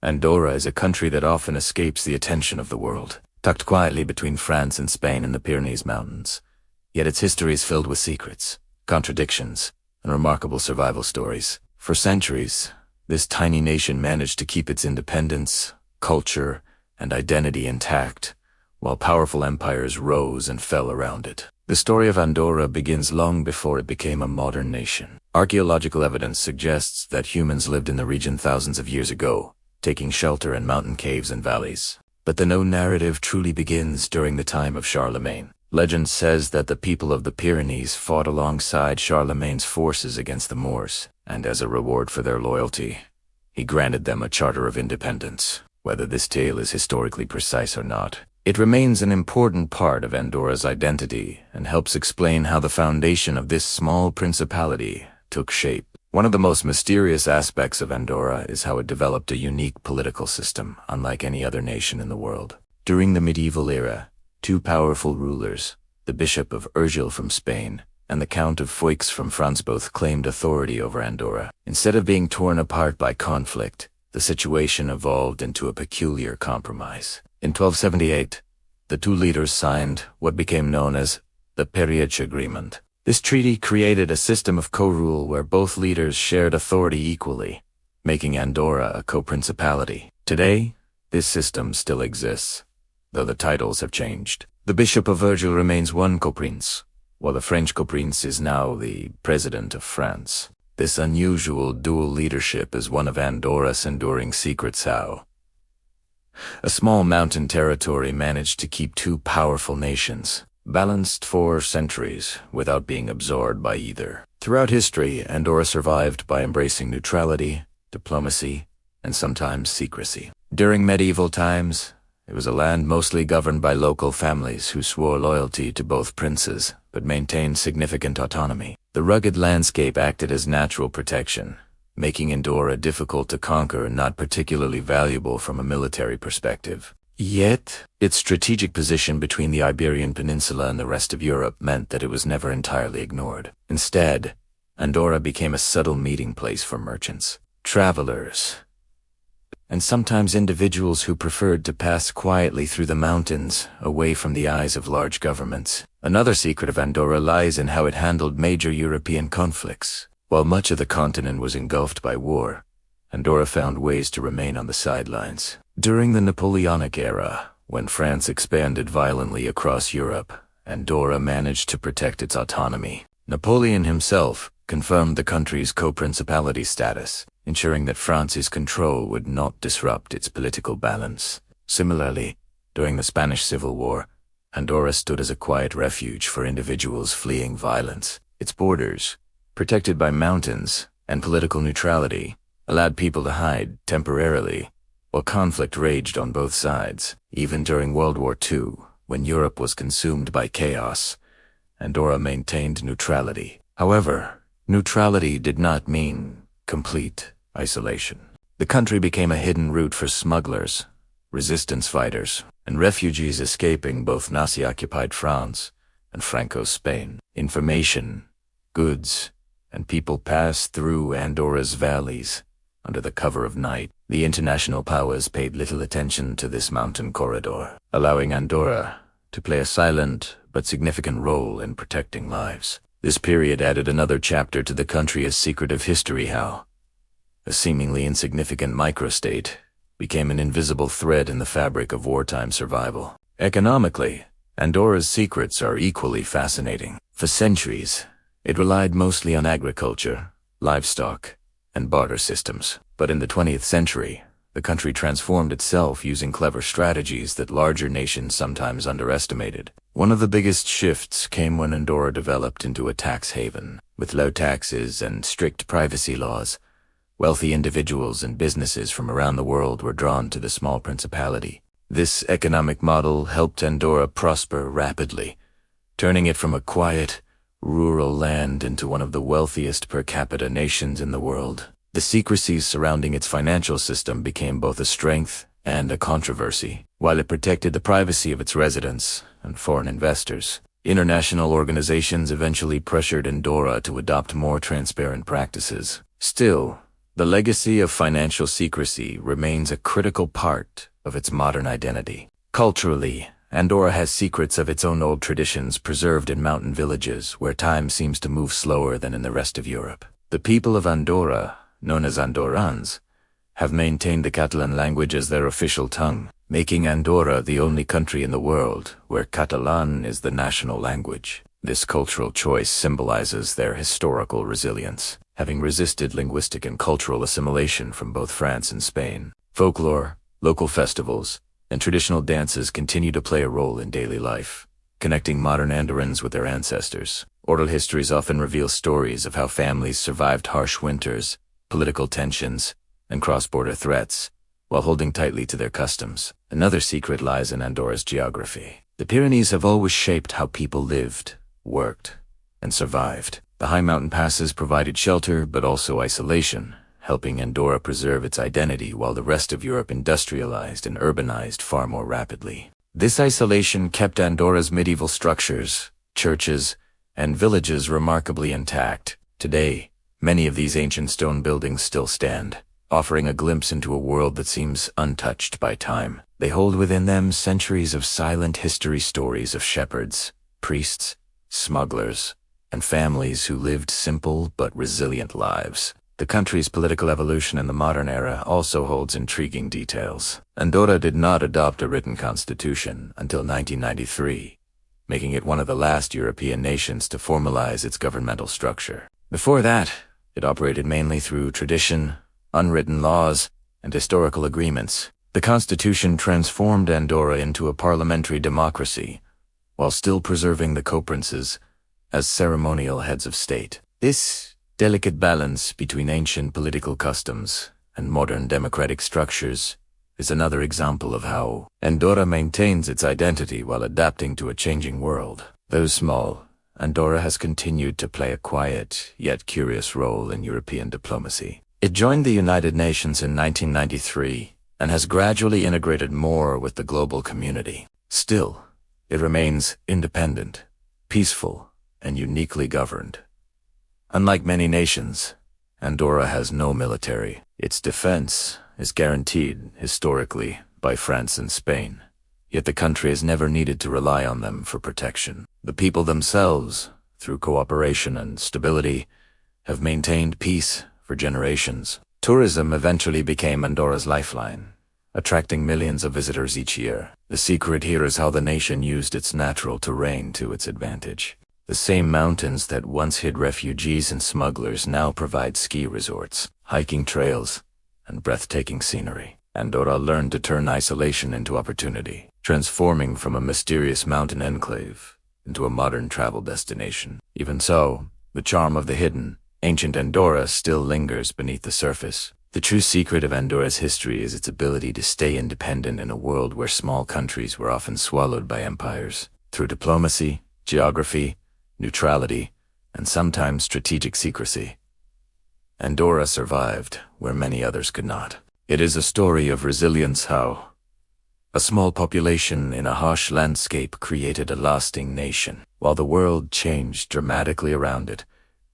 Andorra is a country that often escapes the attention of the world, tucked quietly between France and Spain in the Pyrenees Mountains. Yet its history is filled with secrets, contradictions, and remarkable survival stories. For centuries, this tiny nation managed to keep its independence, culture, and identity intact, while powerful empires rose and fell around it. The story of Andorra begins long before it became a modern nation. Archaeological evidence suggests that humans lived in the region thousands of years ago, taking shelter in mountain caves and valleys. But the known narrative truly begins during the time of Charlemagne. Legend says that the people of the Pyrenees fought alongside Charlemagne's forces against the Moors, and as a reward for their loyalty, he granted them a charter of independence. Whether this tale is historically precise or not, it remains an important part of Andorra's identity and helps explain how the foundation of this small principality took shape. One of the most mysterious aspects of Andorra is how it developed a unique political system, unlike any other nation in the world. During the medieval era, two powerful rulers, the Bishop of Urgell from Spain and the Count of Foix from France, both claimed authority over Andorra. Instead of being torn apart by conflict, the situation evolved into a peculiar compromise. In 1278, the two leaders signed what became known as the Pyrenees Agreement. This treaty created a system of co-rule where both leaders shared authority equally, making Andorra a co-principality. Today, this system still exists, though the titles have changed. The Bishop of Urgell remains one co-prince, while the French co-prince is now the President of France. This unusual dual leadership is one of Andorra's enduring secrets. How a small mountain territory managed to keep two powerful nations balanced for centuries without being absorbed by either. Throughout history, Andorra survived by embracing neutrality, diplomacy, and sometimes secrecy. During medieval times, it was a land mostly governed by local families who swore loyalty to both princes but maintained significant autonomy. The rugged landscape acted as natural protection, making Andorra difficult to conquer and not particularly valuable from a military perspective. Yet, its strategic position between the Iberian Peninsula and the rest of Europe meant that it was never entirely ignored. Instead, Andorra became a subtle meeting place for merchants, travelers, and sometimes individuals who preferred to pass quietly through the mountains, away from the eyes of large governments. Another secret of Andorra lies in how it handled major European conflicts. While much of the continent was engulfed by war, Andorra found ways to remain on the sidelines. During the Napoleonic era, when France expanded violently across Europe, Andorra managed to protect its autonomy. Napoleon himself confirmed the country's co-principality status, ensuring that France's control would not disrupt its political balance. Similarly, during the Spanish Civil War, Andorra stood as a quiet refuge for individuals fleeing violence. Its borders, protected by mountains and political neutrality, allowed people to hide temporarily while conflict raged on both sides. Even during World War II, when Europe was consumed by chaos, Andorra maintained neutrality. However, neutrality did not mean complete isolation. The country became a hidden route for smugglers, resistance fighters, and refugees escaping both Nazi-occupied France and Franco Spain. Information, goods, and people passed through Andorra's valleys under the cover of night. The international powers paid little attention to this mountain corridor, allowing Andorra to play a silent but significant role in protecting lives. This period added another chapter to the country's secretive history. How a seemingly insignificant microstate became an invisible thread in the fabric of wartime survival. Economically, Andorra's secrets are equally fascinating. For centuries, it relied mostly on agriculture, livestock, and barter systems. But in the 20th century, the country transformed itself using clever strategies that larger nations sometimes underestimated. One of the biggest shifts came when Andorra developed into a tax haven. With low taxes and strict privacy laws, wealthy individuals and businesses from around the world were drawn to the small principality. This economic model helped Andorra prosper rapidly, turning it from a quiet, rural land into one of the wealthiest per capita nations in the world. The secrecies surrounding its financial system became both a strength and a controversy. While it protected the privacy of its residents and foreign investors, international organizations eventually pressured Andorra to adopt more transparent practices. Still, The legacy of financial secrecy remains a critical part of its modern identity. Culturally, Andorra has secrets of its own old traditions preserved in mountain villages where time seems to move slower than in the rest of Europe. The people of Andorra, known as Andorrans, have maintained the Catalan language as their official tongue, making Andorra the only country in the world where Catalan is the national language. This cultural choice symbolizes their historical resilience, having resisted linguistic and cultural assimilation from both France and Spain. Folklore, local festivals, and traditional dances continue to play a role in daily life, connecting modern Andorrans with their ancestors. Oral histories often reveal stories of how families survived harsh winters, political tensions, and cross-border threats, while holding tightly to their customs. Another secret lies in Andorra's geography. The Pyrenees have always shaped how people lived, worked, and survived. The high mountain passes provided shelter but also isolation, helping Andorra preserve its identity while the rest of Europe industrialized and urbanized far more rapidly. This isolation kept Andorra's medieval structures, churches, and villages remarkably intact. Today, many of these ancient stone buildings still stand, offering a glimpse into a world that seems untouched by time. They hold within them centuries of silent history stories of shepherds, priests, smugglers, and families who lived simple but resilient lives. The country's political evolution in the modern era also holds intriguing details. Andorra did not adopt a written constitution until 1993, making it one of the last European nations to formalize its governmental structure. Before that, it operated mainly through tradition, unwritten laws, and historical agreements. The constitution transformed Andorra into a parliamentary democracy, while still preserving the co-princes as ceremonial heads of state. This delicate balance between ancient political customs and modern democratic structures is another example of how Andorra maintains its identity while adapting to a changing world. Though small, Andorra has continued to play a quiet yet curious role in European diplomacy. It joined the United Nations in 1993 and has gradually integrated more with the global community. Still, it remains independent, peaceful, and uniquely governed. Unlike many nations, Andorra has no military. Its defense is guaranteed, historically, by France and Spain, yet the country has never needed to rely on them for protection. The people themselves, through cooperation and stability, have maintained peace for generations. Tourism eventually became Andorra's lifeline, attracting millions of visitors each year. The secret here is how the nation used its natural terrain to its advantage. The same mountains that once hid refugees and smugglers now provide ski resorts, hiking trails, and breathtaking scenery. Andorra learned to turn isolation into opportunity, transforming from a mysterious mountain enclave into a modern travel destination. Even so, the charm of the hidden, ancient Andorra still lingers beneath the surface. The true secret of Andorra's history is its ability to stay independent in a world where small countries were often swallowed by empires. Through diplomacy, geography, neutrality, and sometimes strategic secrecy, Andorra survived where many others could not. It is a story of resilience, how a small population in a harsh landscape created a lasting nation. While the world changed dramatically around it,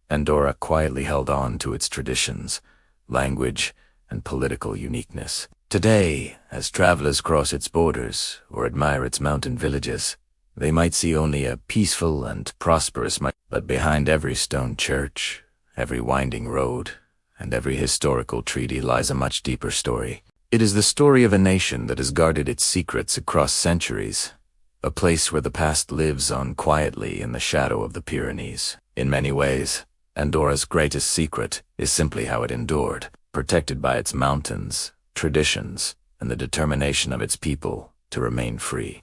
Andorra quietly held on to its traditions, language, and political uniqueness. Today, as travelers cross its borders or admire its mountain villages, they might see only a peaceful and prosperous but behind every stone church, every winding road, and every historical treaty lies a much deeper story. It is the story of a nation that has guarded its secrets across centuries, a place where the past lives on quietly in the shadow of the Pyrenees. In many ways, Andorra's greatest secret is simply how it endured, protected by its mountains, traditions, and the determination of its people to remain free.